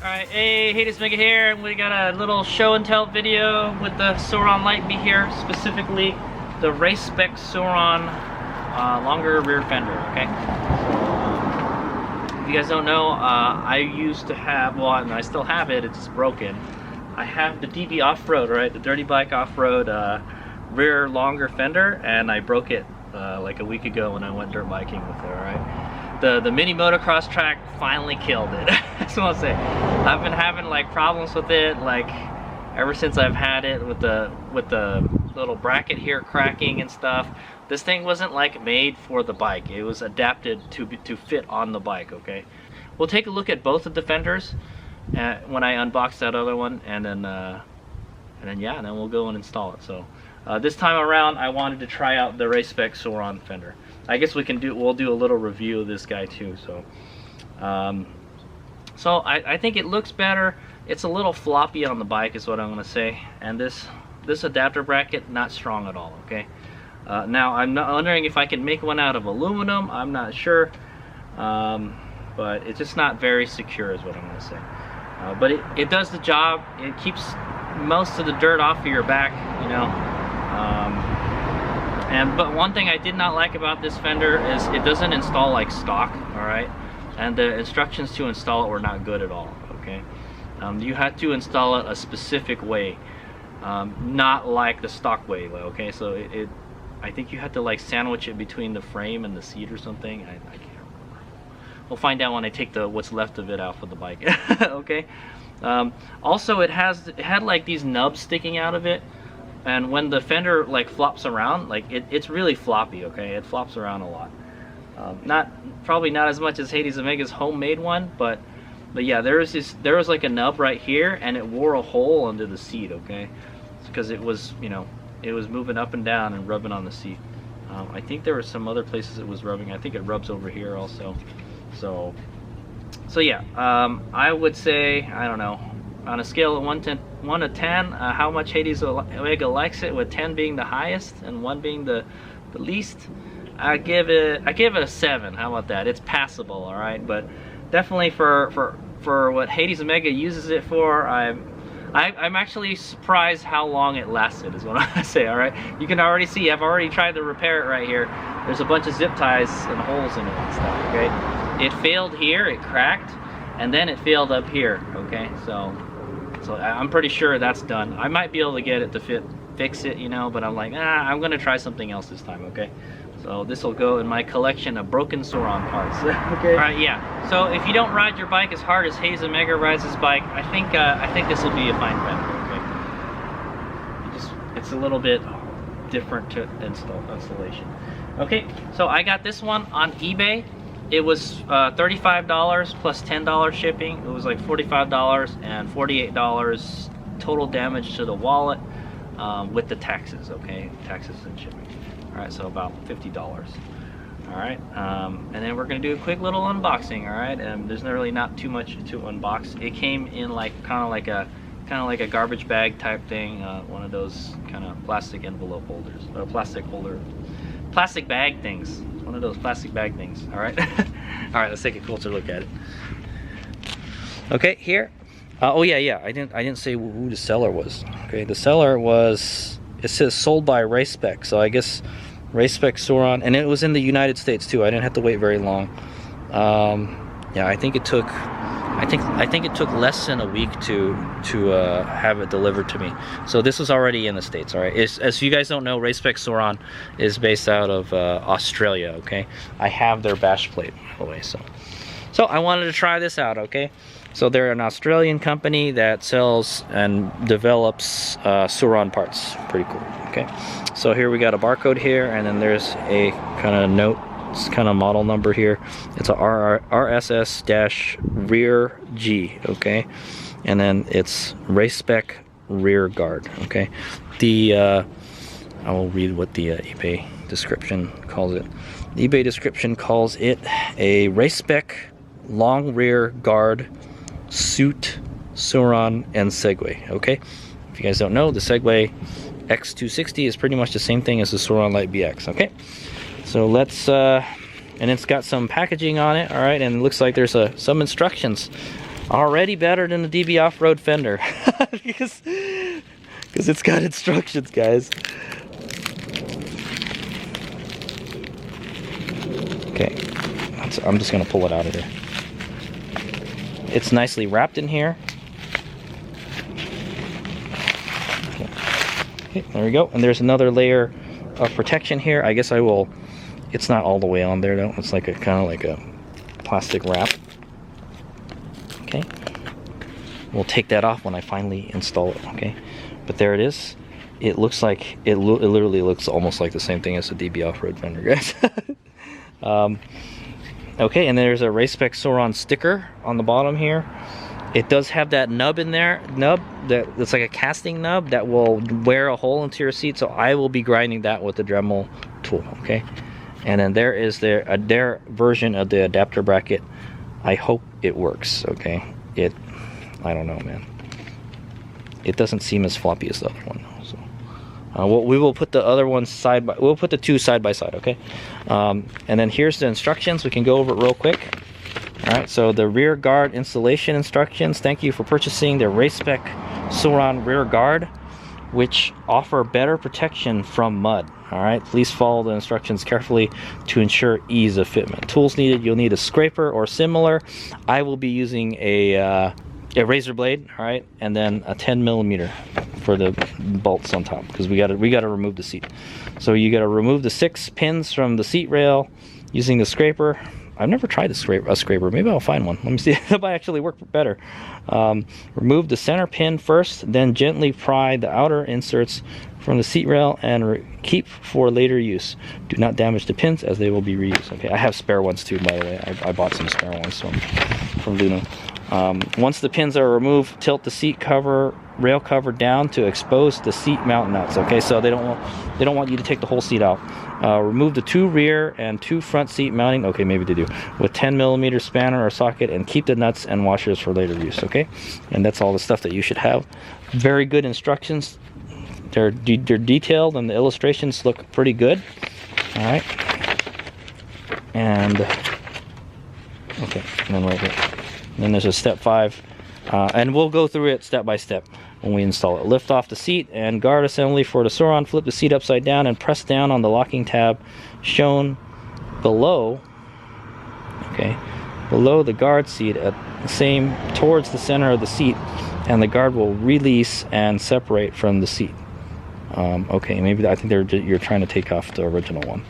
Alright, hey, Hades Mega here, and we got a little show and tell video with the Sur Ron Light B here, specifically the Race Spec Sur Ron longer rear fender, okay? So, if you guys don't know, I used to have, well, and I still have it, it's broken. I have the DB Offroad, right, the Dirty Bike Offroad rear longer fender, and I broke it like a week ago when I went dirt biking with it, alright? The mini motocross track finally killed it. That's what I'll say. I've been having like problems with it like ever since I've had it with the little bracket here cracking and stuff. This thing wasn't like made for the bike. It was adapted to fit on the bike, okay? We'll take a look at both of the fenders when I unbox that other one, and then we'll go and install it. So this time around I wanted to try out the Race Spec Sur Ron fender. I guess we'll do a little review of this guy too. So I think it looks better. It's a little floppy on the bike is what I'm gonna say, and this adapter bracket not strong at all, okay? Now I'm not wondering if I can make one out of aluminum. I'm not sure, but it's just not very secure is what I'm gonna say. But it does the job. It keeps most of the dirt off of your back, you know. But one thing I did not like about this fender is it doesn't install like stock, all right? And the instructions to install it were not good at all, okay? You had to install it a specific way, not like the stock way, okay? So I think you had to like sandwich it between the frame and the seat or something. I can't remember. We'll find out when I take what's left of it out of the bike, okay? Also, it had like these nubs sticking out of it. And when the fender like flops around, like it's really floppy, okay? It flops around a lot. Probably not as much as Hades Omega's homemade one, but yeah, there was like a nub right here, and it wore a hole under the seat, okay? Because it was, you know, it was moving up and down and rubbing on the seat. I think there were some other places it was rubbing. I think it rubs over here also. So yeah, I would say, I don't know, on a scale of 1 to 10, how much Hades Omega likes it, with 10 being the highest and 1 being the least, I give it a 7. How about that? It's passable, all right. But definitely for what Hades Omega uses it for, I'm actually surprised how long it lasted, is what I want to say, all right. You can already see I've already tried to repair it right here. There's a bunch of zip ties and holes in it and stuff, okay. It failed here, it cracked, and then it failed up here, okay. So I'm pretty sure that's done. I might be able to get it to fix it, you know, but I'm like, I'm gonna try something else this time, okay? So this will go in my collection of broken Sur Ron parts. Okay. All right, yeah. So if you don't ride your bike as hard as Hades Omega rides his bike, I think this will be a fine fender, okay? It's a little bit different to installation. Okay, so I got this one on eBay. It was $35 plus $10 shipping. It was like $45 and $48 total damage to the wallet with the taxes, okay? Taxes and shipping. All right, so about $50. All right, and then we're gonna do a quick little unboxing, all right? And there's really not too much to unbox. It came in like kind of like a garbage bag type thing, one of those kind of plastic envelope holders, plastic bag things. One of those plastic bag things, all right? All right, let's take a closer look at it. Okay, here. Oh yeah, I didn't say who the seller was. Okay, the seller was, it says sold by Race Spec, so I guess Race Spec Sur Ron, and it was in the United States too. I didn't have to wait very long. Yeah, I think it took less than a week to have it delivered to me. So this was already in the States, all right? As you guys don't know, Race Spec Sur Ron is based out of Australia, okay? I have their bash plate, by the way, so I wanted to try this out, okay? So they're an Australian company that sells and develops Sur Ron parts. Pretty cool, okay? So here we got a barcode here, and then there's a kind of note. It's kind of model number here. It's a RSS-rear G, okay? And then it's Race Spec rear guard, okay? I will read what the eBay description calls it. The eBay description calls it a Race Spec long rear guard suit Sur Ron and Segway, okay? If you guys don't know, the Segway X260 is pretty much the same thing as the Sur Ron Light BX, okay? So let's, and it's got some packaging on it, all right, and it looks like there's some instructions Already better than the DB Offroad Fender. because it's got instructions, guys. Okay, I'm just gonna pull it out of here. It's nicely wrapped in here. Okay, there we go. And there's another layer of protection here. I guess I will, it's not all the way on there though. It's like a kind of like a plastic wrap. Okay. We'll take that off when I finally install it, okay? But there it is. It looks like, it literally looks almost like the same thing as the DB Offroad Fender, guys. Okay, and there's a Race Spec Sur Ron sticker on the bottom here. It does have that nub in there, that's like a casting nub that will wear a hole into your seat, so I will be grinding that with the Dremel tool, okay? And then there is their version of the adapter bracket. I hope it works, okay? I don't know, man. It doesn't seem as floppy as the other one, so we will put the other ones we'll put the two side by side, okay? And then here's the instructions. We can go over it real quick. All right, so the rear guard installation instructions. Thank you for purchasing the Race Spec Sur Ron rear guard, which offer better protection from mud. All right, please follow the instructions carefully to ensure ease of fitment. Tools needed: you'll need a scraper or similar. I will be using a razor blade, all right, and then a 10mm for the bolts on top, because we got to remove the seat. So you got to remove the 6 pins from the seat rail using the scraper. I've never tried a scraper. Maybe I'll find one. Let me see if it might actually work better. Remove the center pin first, then gently pry the outer inserts from the seat rail and keep for later use. Do not damage the pins as they will be reused. Okay, I have spare ones too, by the way. I bought some spare ones from Luno. Once the pins are removed, tilt the seat rail cover down to expose the seat mount nuts. Okay, so they don't want you to take the whole seat out. Remove the 2 rear and 2 front seat mounting. Okay, maybe they do, with 10mm spanner or socket, and keep the nuts and washers for later use. Okay, and that's all the stuff that you should have. Very good instructions. They're detailed, and the illustrations look pretty good. All right, and okay, and then right here. And then there's a step 5, and we'll go through it step by step when we install it. Lift off the seat and guard assembly for the Sur Ron. Flip the seat upside down and press down on the locking tab shown below. Okay, below the guard seat towards the center of the seat, and the guard will release and separate from the seat. Okay, maybe I think you're trying to take off the original one.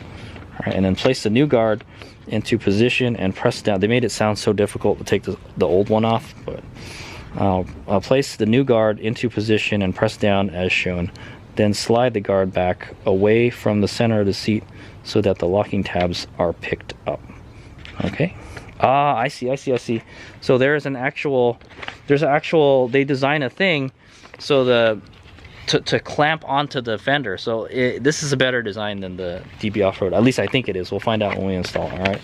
All right, and then place the new guard into position and press down. They made it sound so difficult to take the old one off, but I'll place the new guard into position and press down as shown. Then slide the guard back away from the center of the seat so that the locking tabs are picked up. Okay. I see. So there's an actual, they design a thing so to clamp onto the fender. So this is a better design than the DB Offroad. At least I think it is. We'll find out when we install it. All right.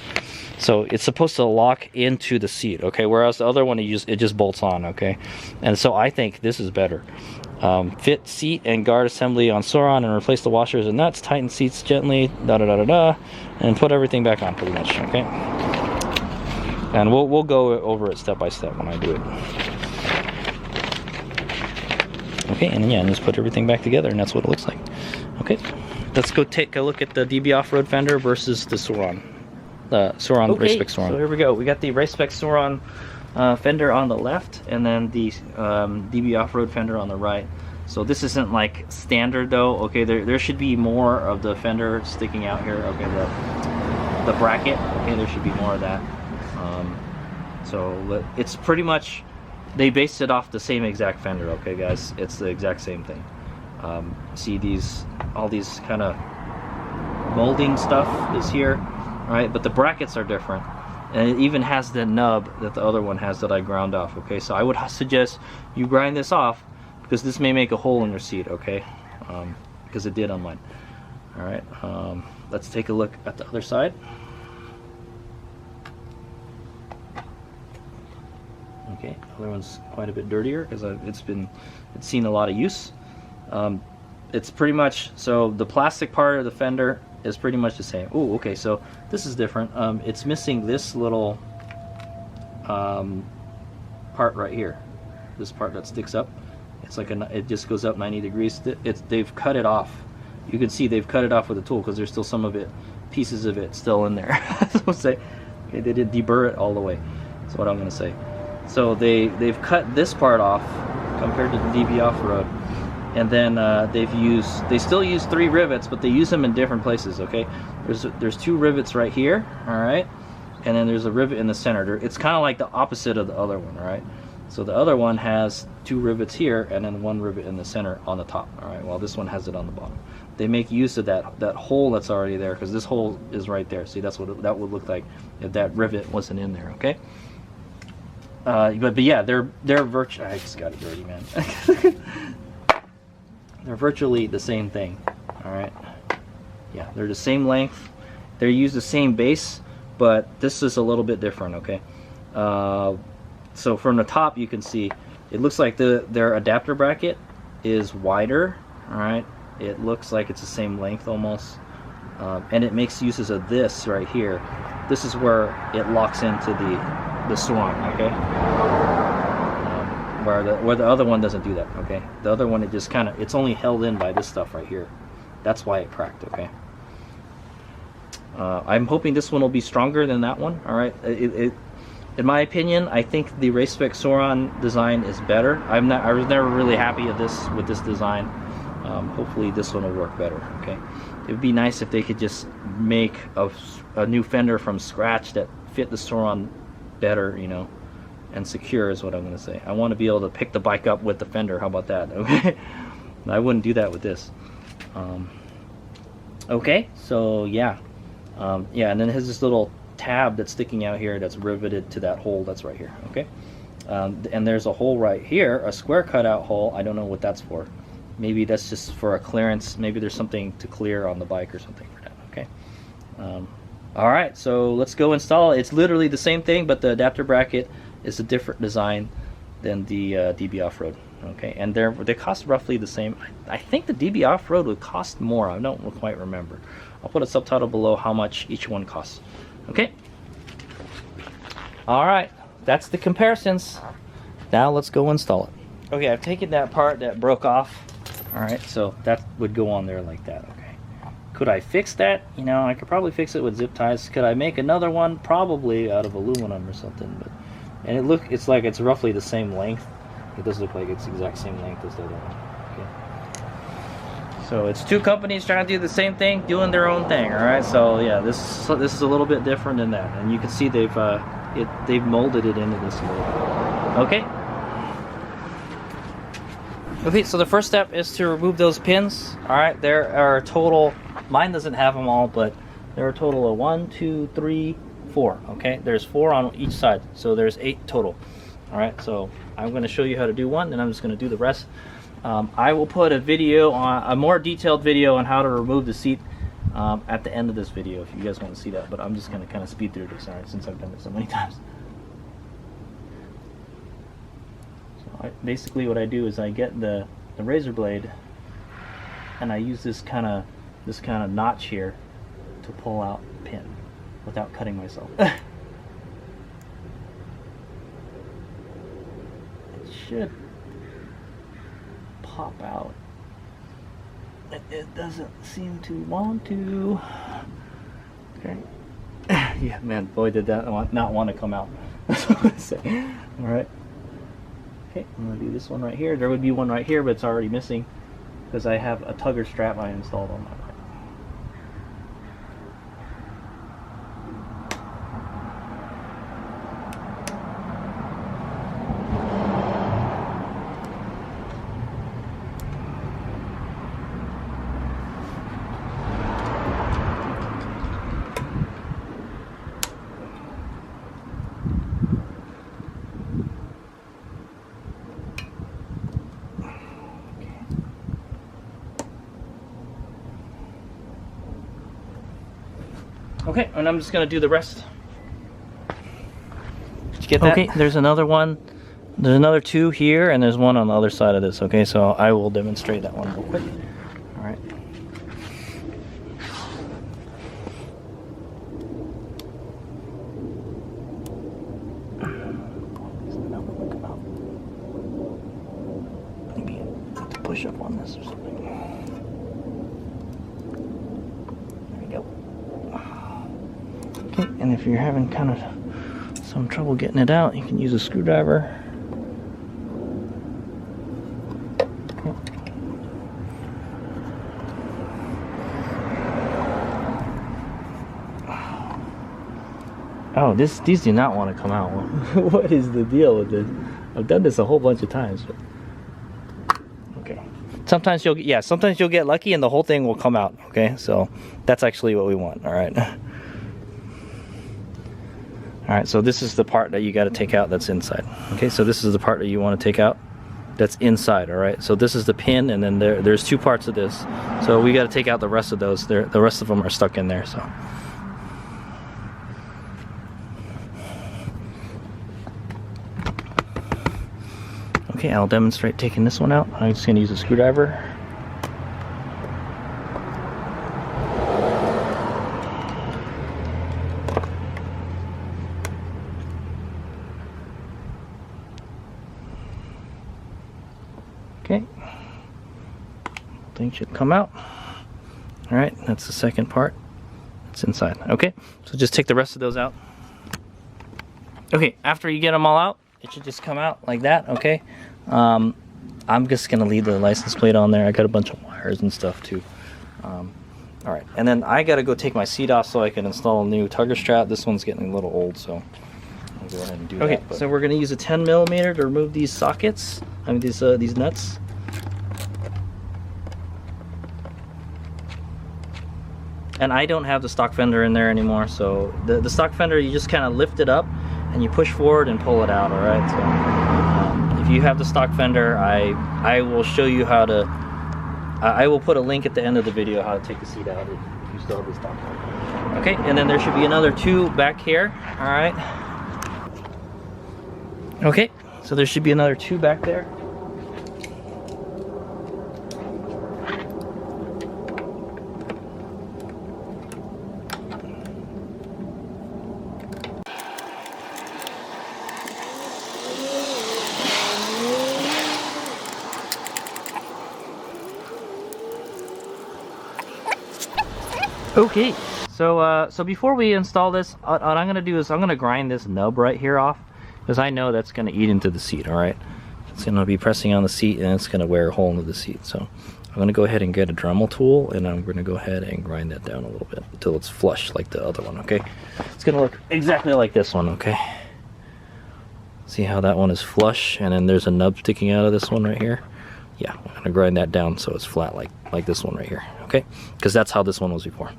So it's supposed to lock into the seat. Okay. Whereas the other one, it just bolts on. Okay. And so I think this is better. Fit seat and guard assembly on Sur Ron and replace the washers and nuts. Tighten seats gently. And put everything back on pretty much. Okay. And we'll go over it step by step when I do it. Okay, and yeah, and just put everything back together, and that's what it looks like. Okay, let's go take a look at the DB Offroad Fender versus the Sur Ron. Okay, Race Spec Sur Ron. So here we go. We got the Race Spec Sur Ron fender on the left, and then the DB Offroad fender on the right. So this isn't like standard though. Okay, there should be more of the fender sticking out here. Okay, the bracket. Okay, there should be more of that. So it's pretty much, they based it off the same exact fender. Okay guys, it's the exact same thing. See all these kind of molding stuff is here, right? But the brackets are different, and it even has the nub that the other one has that I ground off. Okay, so I would suggest you grind this off, because this may make a hole in your seat. Okay, because it did on mine. All right, let's take a look at the other side. Okay, other one's quite a bit dirtier because it's seen a lot of use. It's pretty much, so the plastic part of the fender is pretty much the same. Oh, okay, so this is different. It's missing this little part right here, this part that sticks up. It's like it just goes up 90 degrees. They've cut it off. You can see they've cut it off with a tool because there's still some of it, pieces of it still in there. So say, okay, they didn't deburr it all the way. That's what I'm gonna say. So they've cut this part off compared to the DB Offroad, and then they still use 3 rivets, but they use them in different places. Okay, there's 2 rivets right here, all right, and then there's a rivet in the center. It's kind of like the opposite of the other one, all right. So the other one has 2 rivets here and then 1 rivet in the center on the top, all right, while this one has it on the bottom. They make use of that hole that's already there, because this hole is right there. See, that's what that would look like if that rivet wasn't in there. Okay. But yeah, they're virtually. I just got it dirty, man. They're virtually the same thing. All right. Yeah, they're the same length. They use the same base, but this is a little bit different. Okay. So from the top, you can see it looks like their adapter bracket is wider. All right. It looks like it's the same length almost, and it makes uses of this right here. This is where it locks into the Sur Ron, okay? Where the other one doesn't do that, okay? The other one, it just kind of, it's only held in by this stuff right here. That's why it cracked, okay? I'm hoping this one will be stronger than that one, all right? In my opinion, I think the Race Spec Sur Ron design is better. I was never really happy with this design. Hopefully this one will work better. Okay, it would be nice if they could just make a new fender from scratch that fit the Sur Ron better, you know, and secure is what I'm going to say. I want to be able to pick the bike up with the fender. How about that? Okay, I wouldn't do that with this. Okay, so yeah, yeah, and then it has this little tab that's sticking out here that's riveted to that hole that's right here. Okay, and there's a hole right here, a square cutout hole. I don't know what that's for. Maybe that's just for a clearance. Maybe there's something to clear on the bike or something for that. Okay. All right, so let's go install it. It's literally the same thing, but the adapter bracket is a different design than the DB Offroad. Okay, and they cost roughly the same. I think the DB Offroad would cost more. I don't quite remember. I'll put a subtitle below how much each one costs. Okay. All right, that's the comparisons. Now let's go install it. Okay, I've taken that part that broke off. All right, so that would go on there like that. Okay, could I fix that? You know, I could probably fix it with zip ties. Could I make another one? Probably out of aluminum or something. But it's like it's roughly the same length. It does look like it's the exact same length as the other one. Okay, so it's 2 companies trying to do the same thing, doing their own thing. All right, so yeah, this is a little bit different than that, and you can see they've molded it into this a little bit. Okay. Okay, so the first step is to remove those pins. All right, there are a total, mine doesn't have them all, but there are a total of 1, 2, 3, 4. Okay, there's 4 on each side, so there's 8 total. All right, so I'm going to show you how to do one, and I'm just going to do the rest. I will put a video on, a more detailed video on how to remove the seat at the end of this video if you guys want to see that, but I'm just going to kind of speed through this, all right, since I've done it so many times. Basically what I do is I get the razor blade and I use this kind of notch here to pull out the pin without cutting myself. It should pop out. It doesn't seem to want to. Okay. Yeah, man, boy, did that not want to come out. That's what I say. All right. Okay, I'm going to do this one right here. There would be one right here, but it's already missing because I have a tugger strap I installed on my bike. Okay, and I'm just gonna do the rest. Did you get that? Okay, there's another one. There's another 2 here, and there's one on the other side of this. Okay, so I will demonstrate that one real quick. All right. push up on this or something. There we go. Okay, and if you're having kind of some trouble getting it out, you can use a screwdriver. Oh, these do not want to come out. What is the deal with this? I've done this a whole bunch of times. But... okay. Sometimes you'll get lucky and the whole thing will come out. Okay, so that's actually what we want. All right. All right. So this is the part that you got to take out. That's inside. Okay. So this is the part that you want to take out. That's inside. All right. So this is the pin, and then there's two parts of this. So we got to take out the rest of those. The rest of them are stuck in there. So. Okay, I'll demonstrate taking this one out. I'm just going to use a screwdriver. Okay. Thing should come out. All right, that's the second part. It's inside. Okay, so just take the rest of those out. Okay, after you get them all out, it should just come out like that. Okay. I'm just gonna leave the license plate on there. I got a bunch of wires and stuff too. All right, and then I gotta go take my seat off so I can install a new tugger strap. This one's getting a little old, so I'll go ahead and do that. Okay, so we're gonna use a 10mm to remove these sockets. I mean these nuts. And I don't have the stock fender in there anymore, so the stock fender, you just kind of lift it up and you push forward and pull it out. All right. So, if you have the stock fender, I will show you how to. I will put a link at the end of the video how to take the seat out if you still have the stock fender. Okay, and then there should be another two back here. All right. Okay, so there should be another two back there. Okay, so before we install this, what I'm gonna do is I'm gonna grind this nub right here off, because I know that's gonna eat into the seat. All right, it's gonna be pressing on the seat and it's gonna wear a hole into the seat. So I'm gonna go ahead and get a Dremel tool and I'm gonna go ahead and grind that down a little bit until it's flush like the other one. Okay, it's gonna look exactly like this one. Okay, see how that one is flush and then there's a nub sticking out of this one right here. Yeah, I'm gonna grind that down so it's flat like this one right here. Okay, because that's how this one was before.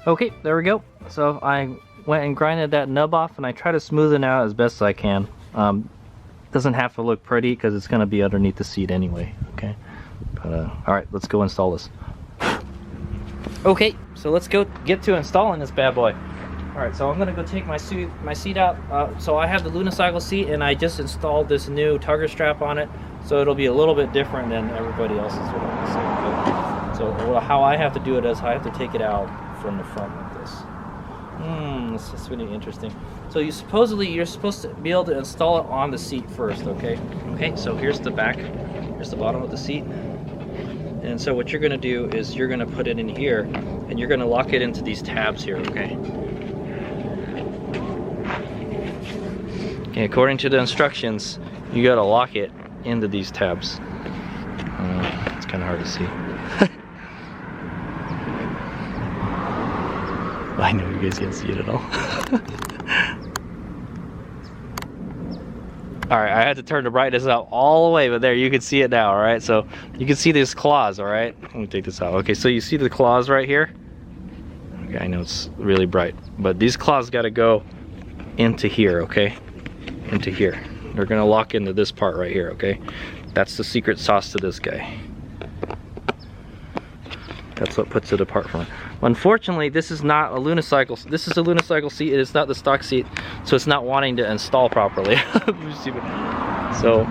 Okay, there we go. So I went and grinded that nub off and I try to smooth it out as best I can. Doesn't have to look pretty because it's going to be underneath the seat anyway. Okay, but all right, let's go install this. Okay, so let's go get to installing this bad boy. All right, so I'm going to go take my seat out. So I have the unicycle seat and I just installed this new tugger strap on it, so it'll be a little bit different than everybody else's. So how I have to do it is I have to take it out from the front like this. This is really interesting. So you're supposed to be able to install it on the seat first. Okay, so here's the back, here's the bottom of the seat, and so what you're going to do is you're going to put it in here and you're going to lock it into these tabs here. Okay, according to the instructions you got to lock it into these tabs. It's kind of hard to see. I know you guys can't see it at all. Alright, I had to turn the brightness up all the way, but there, you can see it now, alright? So, you can see these claws, alright? Let me take this out. Okay, so you see the claws right here? Okay, I know it's really bright, but these claws gotta go into here, okay? Into here. They're gonna lock into this part right here, okay? That's the secret sauce to this guy. That's what puts it apart from it. Unfortunately, this is not a unicycle. This is a unicycle seat. It is not the stock seat, so it's not wanting to install properly. So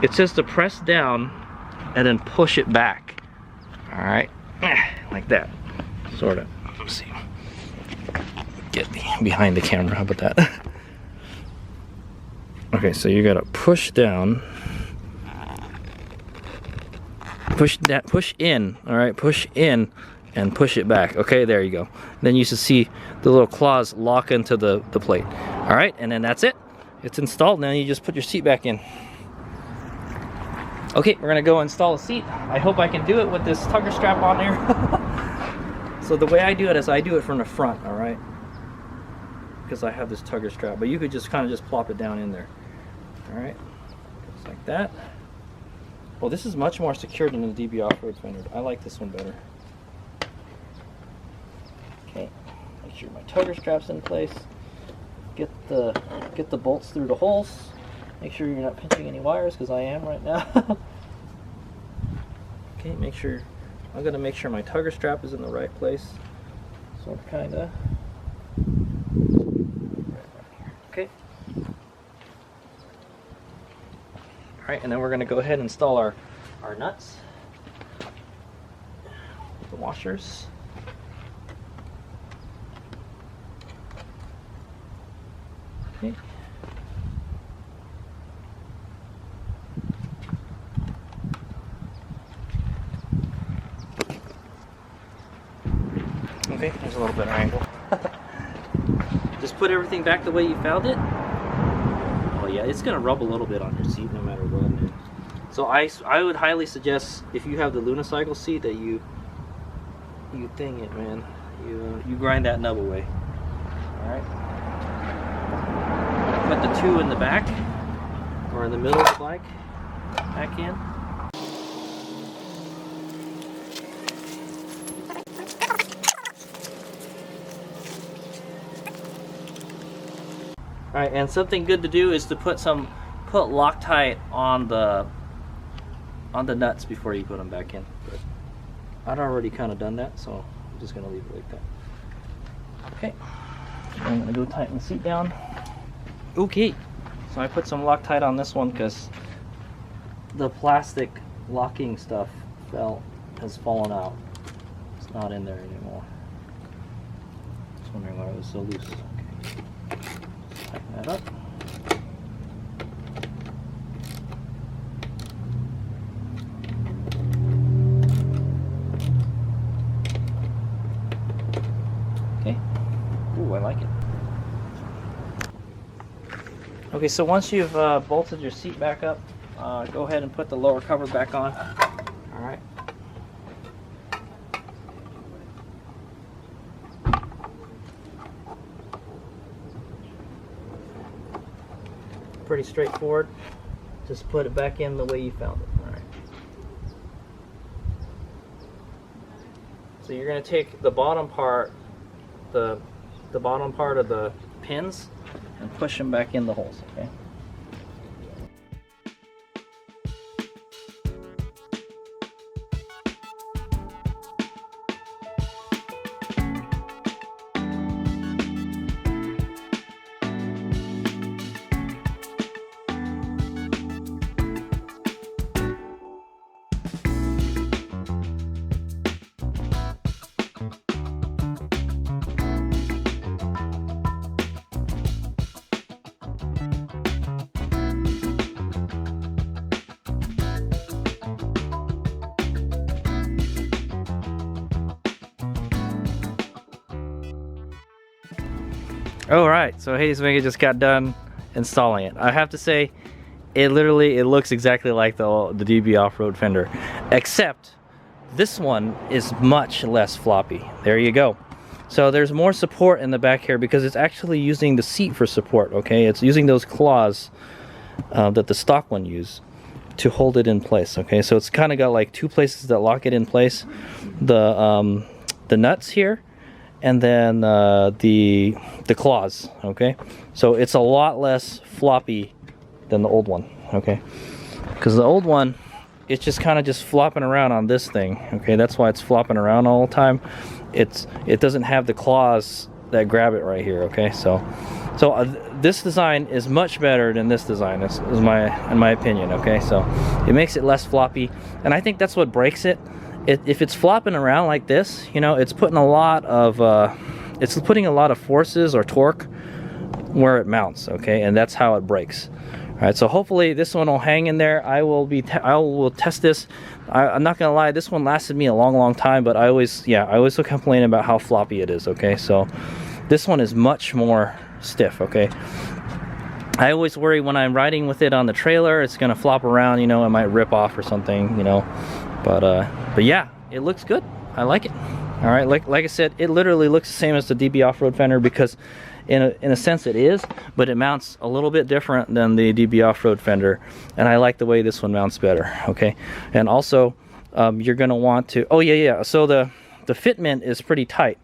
it's just to press down and then push it back. All right, like that, sort of. Let's see. Get behind the camera. How about that? Okay, so you gotta push down. Push in, all right, push in and push it back. Okay, there you go. Then you should see the little claws lock into the plate. All right, and then that's it. It's installed. Now you just put your seat back in. Okay, we're gonna go install a seat. I hope I can do it with this tugger strap on there. So the way I do it is I do it from the front, all right? Because I have this tugger strap, but you could just kind of just plop it down in there. All right, just like that. Well, this is much more secure than the DB Offroad Fender. I like this one better. Okay, make sure my tugger strap's in place. Get the bolts through the holes. Make sure you're not pinching any wires, because I am right now. Okay, make sure, I'm gonna make sure my tugger strap is in the right place. So kinda. Okay. Alright, and then we're going to go ahead and install our nuts, the washers. Okay. Okay, there's a little better angle. Just put everything back the way you found it. Oh yeah, it's gonna rub a little bit on your seat no matter what, man. So I would highly suggest, if you have the unicycle seat, that you thing it, man. You grind that nub away. All right. Put the two in the back or in the middle of the bike back in. All right, and something good to do is to put Loctite on the nuts before you put them back in. But I'd already kind of done that, so I'm just gonna leave it like that. Okay, I'm gonna go tighten the seat down. Okay, so I put some Loctite on this one because the plastic locking stuff has fallen out. It's not in there anymore. Just wondering why it was so loose. Okay. Tighten that up. Okay. Ooh, I like it. Okay, so once you've bolted your seat back up, go ahead and put the lower cover back on. All right. Pretty straightforward. Just put it back in the way you found it. All right. So you're going to take the bottom part, the bottom part of the pins, and push them back in the holes. Okay. Alright, so Hades Mega just got done installing it. I have to say, it looks exactly like the DB Offroad Fender, except this one is much less floppy. There you go. So there's more support in the back here because it's actually using the seat for support, okay? It's using those claws that the stock one used to hold it in place, okay? So it's kind of got like two places that lock it in place. The nuts here, and then the claws, okay? So it's a lot less floppy than the old one, okay? Because the old one, it's just kind of just flopping around on this thing. Okay, that's why it's flopping around all the time. It doesn't have the claws that grab it right here. Okay, so this design is much better than this design, is in my opinion. Okay, so it makes it less floppy, and I think that's what breaks it. If it's flopping around like this, you know, it's putting a lot of forces or torque where it mounts. Okay, and that's how it breaks. All right, so hopefully this one will hang in there. I will test this. I'm not gonna lie, this one lasted me a long time, but I always complain about how floppy it is. Okay, so this one is much more stiff. Okay, I always worry when I'm riding with it on the trailer, it's gonna flop around, you know, it might rip off or something, you know, but yeah, it looks good. I like it. All right, like I said, it literally looks the same as the DB Offroad Fender, because in a sense it is, but it mounts a little bit different than the DB Offroad Fender, and I like the way this one mounts better. Okay, and also you're gonna want to, so the fitment is pretty tight.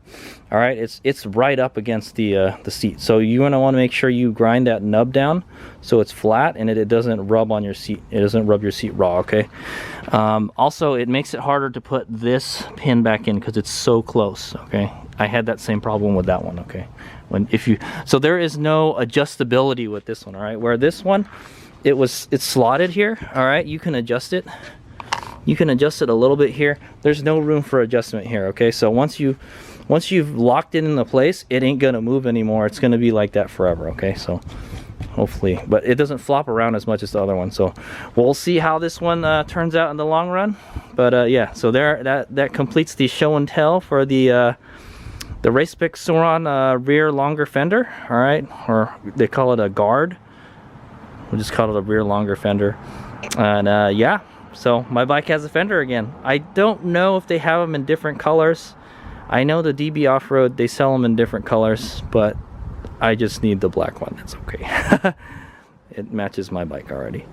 All right, it's right up against the seat, so you want to make sure you grind that nub down so it's flat and it doesn't rub on your seat. It doesn't rub your seat raw. Okay, also it makes it harder to put this pin back in because it's so close. Okay, I had that same problem with that one. Okay, so there is no adjustability with this one. All right, where this one it's slotted here. All right, you can adjust it. You can adjust it a little bit here. There's no room for adjustment here. Okay, so once you've locked it into place, it ain't gonna move anymore. It's gonna be like that forever. Okay, so hopefully, but it doesn't flop around as much as the other one. So we'll see how this one turns out in the long run. But yeah, so that completes the show and tell for the Race Spec Sur Ron rear longer fender. All right, or they call it a guard. We'll just call it a rear longer fender. And yeah, so my bike has a fender again. I don't know if they have them in different colors. I know the DB Offroad, they sell them in different colors, but I just need the black one. That's okay. It matches my bike already.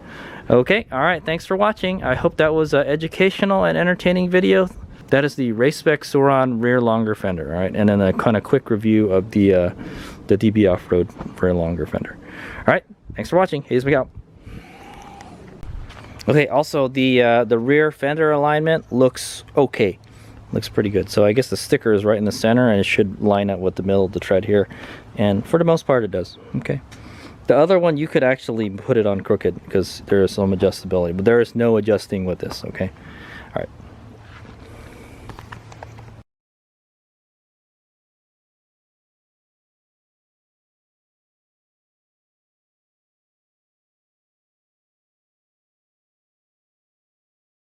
Okay, all right, thanks for watching. I hope that was an educational and entertaining video. That is the Race Spec Sur Ron rear longer fender, all right? And then a kind of quick review of the DB Offroad rear longer fender. All right, thanks for watching. Hayes out. Okay, also the rear fender alignment looks okay. Looks pretty good. So I guess the sticker is right in the center and it should line up with the middle of the tread here. And for the most part it does. Okay. The other one you could actually put it on crooked because there is some adjustability, but there is no adjusting with this. Okay. All right.